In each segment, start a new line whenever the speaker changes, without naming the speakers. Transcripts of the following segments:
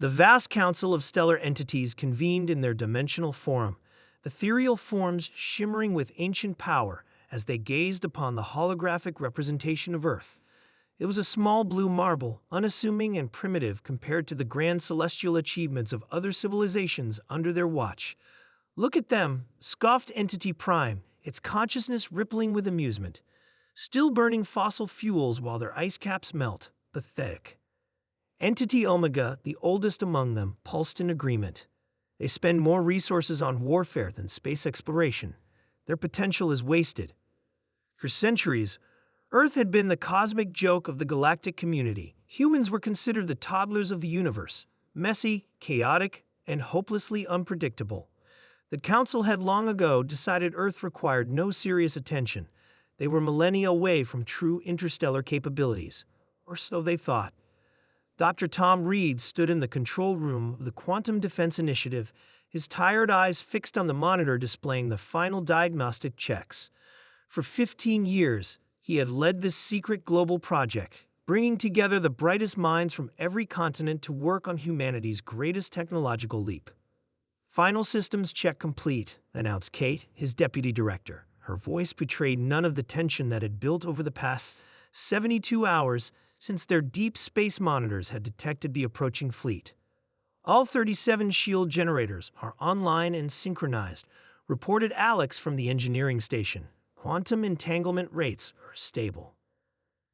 The vast council of stellar entities convened in their dimensional forum, ethereal forms shimmering with ancient power as they gazed upon the holographic representation of Earth. It was a small blue marble, unassuming and primitive compared to the grand celestial achievements of other civilizations under their watch. "Look at them," scoffed Entity Prime, its consciousness rippling with amusement. "Still burning fossil fuels while their ice caps melt. Pathetic." Entity Omega, the oldest among them, pulsed in agreement. "They spend more resources on warfare than space exploration. Their potential is wasted." For centuries, Earth had been the cosmic joke of the galactic community. Humans were considered the toddlers of the universe, messy, chaotic, and hopelessly unpredictable. The Council had long ago decided Earth required no serious attention. They were millennia away from true interstellar capabilities, or so they thought. Dr. Tom Reed stood in the control room of the Quantum Defense Initiative, his tired eyes fixed on the monitor displaying the final diagnostic checks. For 15 years, he had led this secret global project, bringing together the brightest minds from every continent to work on humanity's greatest technological leap. "Final systems check complete," announced Kate, his deputy director. Her voice betrayed none of the tension that had built over the past 72 hours since their deep space monitors had detected the approaching fleet. "All 37 shield generators are online and synchronized," reported Alex from the engineering station. "Quantum entanglement rates are stable."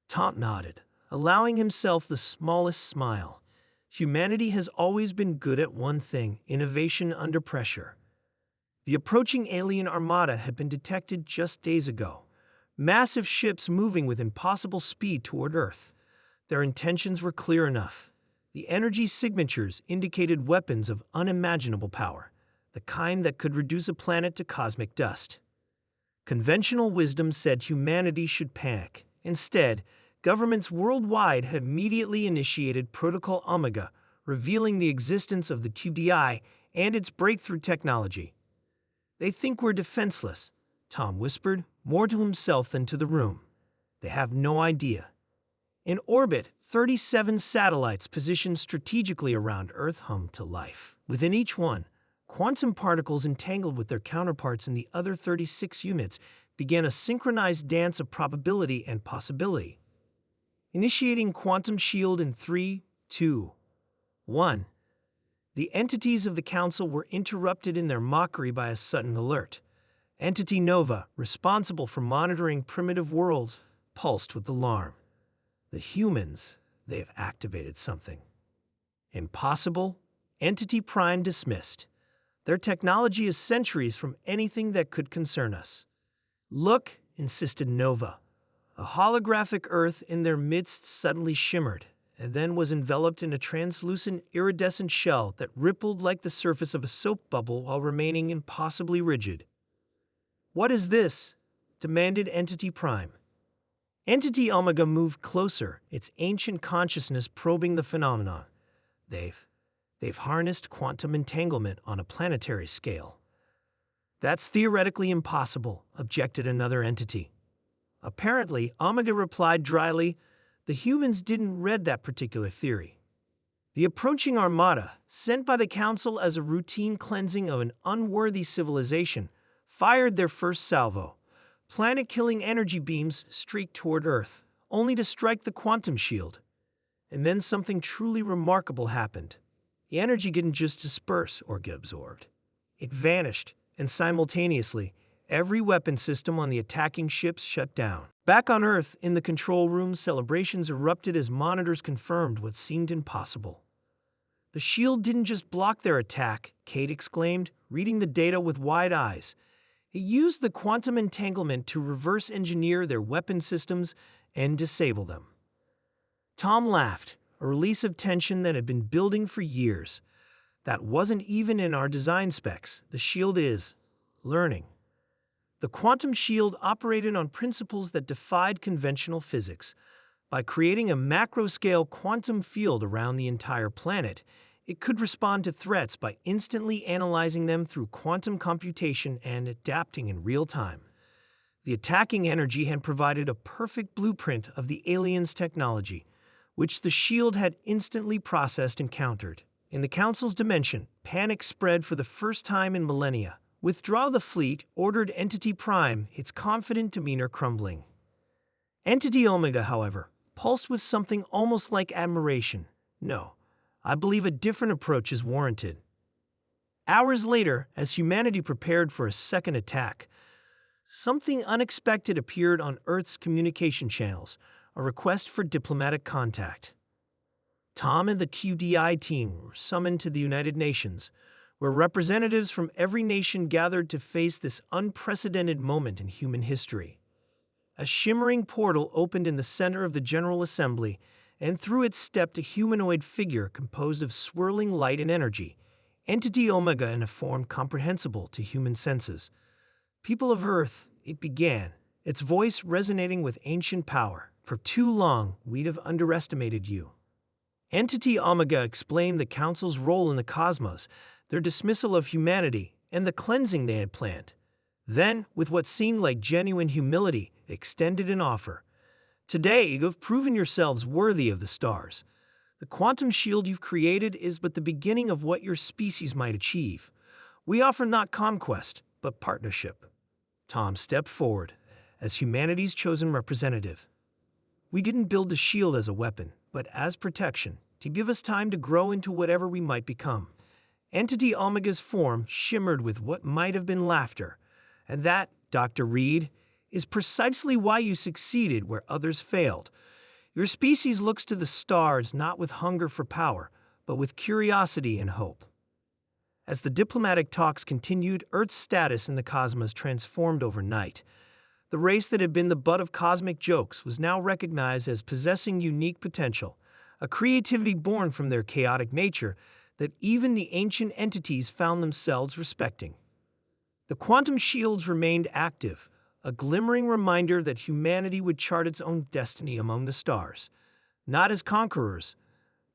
Tom nodded, allowing himself the smallest smile. Humanity has always been good at one thing: innovation under pressure. The approaching alien armada had been detected just days ago. Massive ships moving with impossible speed toward Earth. Their intentions were clear enough. The energy signatures indicated weapons of unimaginable power, the kind that could reduce a planet to cosmic dust. Conventional wisdom said humanity should panic. Instead, governments worldwide had immediately initiated Protocol Omega, revealing the existence of the QDI and its breakthrough technology. "They think we're defenseless," Tom whispered, more to himself than to the room. "They have no idea." In orbit, 37 satellites positioned strategically around Earth hummed to life. Within each one, quantum particles entangled with their counterparts in the other 36 units began a synchronized dance of probability and possibility. Initiating quantum shield in 3, 2, 1. The entities of the Council were interrupted in their mockery by a sudden alert. Entity Nova, responsible for monitoring primitive worlds, pulsed with alarm. "The humans, they have activated something." "Impossible," Entity Prime dismissed. "Their technology is centuries from anything that could concern us." "Look," insisted Nova. A holographic Earth in their midst suddenly shimmered, and then was enveloped in a translucent, iridescent shell that rippled like the surface of a soap bubble while remaining impossibly rigid. "What is this?" demanded Entity Prime. Entity Omega moved closer, its ancient consciousness probing the phenomenon. They've harnessed quantum entanglement on a planetary scale." "That's theoretically impossible," objected another entity. Apparently, Omega replied dryly, "The humans didn't read that particular theory." The approaching armada, sent by the Council as a routine cleansing of an unworthy civilization, fired their first salvo. Planet-killing energy beams streaked toward Earth, only to strike the quantum shield. And then something truly remarkable happened. The energy didn't just disperse or get absorbed. It vanished, and simultaneously, every weapon system on the attacking ships shut down. Back on Earth, in the control room, celebrations erupted as monitors confirmed what seemed impossible. "The shield didn't just block their attack," Kate exclaimed, reading the data with wide eyes. "It used the quantum entanglement to reverse engineer their weapon systems and disable them." Tom laughed, a release of tension that had been building for years. "That wasn't even in our design specs. The shield is learning." The quantum shield operated on principles that defied conventional physics. By creating a macro-scale quantum field around the entire planet, it could respond to threats by instantly analyzing them through quantum computation and adapting in real time. The attacking energy had provided a perfect blueprint of the aliens' technology, which the shield had instantly processed and countered. In the Council's dimension, panic spread for the first time in millennia. Withdraw the fleet, ordered Entity Prime, its confident demeanor crumbling. Entity Omega, however, pulsed with something almost like admiration. No, I believe a different approach is warranted. Hours later, as humanity prepared for a second attack, something unexpected appeared on Earth's communication channels, a request for diplomatic contact. Tom and the QDI team were summoned to the United Nations, where representatives from every nation gathered to face this unprecedented moment in human history. A shimmering portal opened in the center of the General Assembly, and through it stepped a humanoid figure composed of swirling light and energy, Entity Omega in a form comprehensible to human senses. People of Earth, it began, its voice resonating with ancient power. For too long, we'd have underestimated you. Entity Omega explained the Council's role in the cosmos, their dismissal of humanity, and the cleansing they had planned. Then, with what seemed like genuine humility, extended an offer. Today, you have proven yourselves worthy of the stars. The quantum shield you've created is but the beginning of what your species might achieve. We offer not conquest, but partnership. Tom stepped forward, as humanity's chosen representative. We didn't build the shield as a weapon, but as protection, to give us time to grow into whatever we might become. Entity Omega's form shimmered with what might have been laughter. And that, Dr. Reed, is precisely why you succeeded where others failed. Your species looks to the stars not with hunger for power, but with curiosity and hope. As the diplomatic talks continued, Earth's status in the cosmos transformed overnight. The race that had been the butt of cosmic jokes was now recognized as possessing unique potential, a creativity born from their chaotic nature that even the ancient entities found themselves respecting. The quantum shields remained active, a glimmering reminder that humanity would chart its own destiny among the stars, not as conquerors,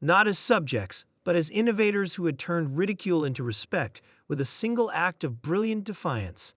not as subjects, but as innovators who had turned ridicule into respect with a single act of brilliant defiance.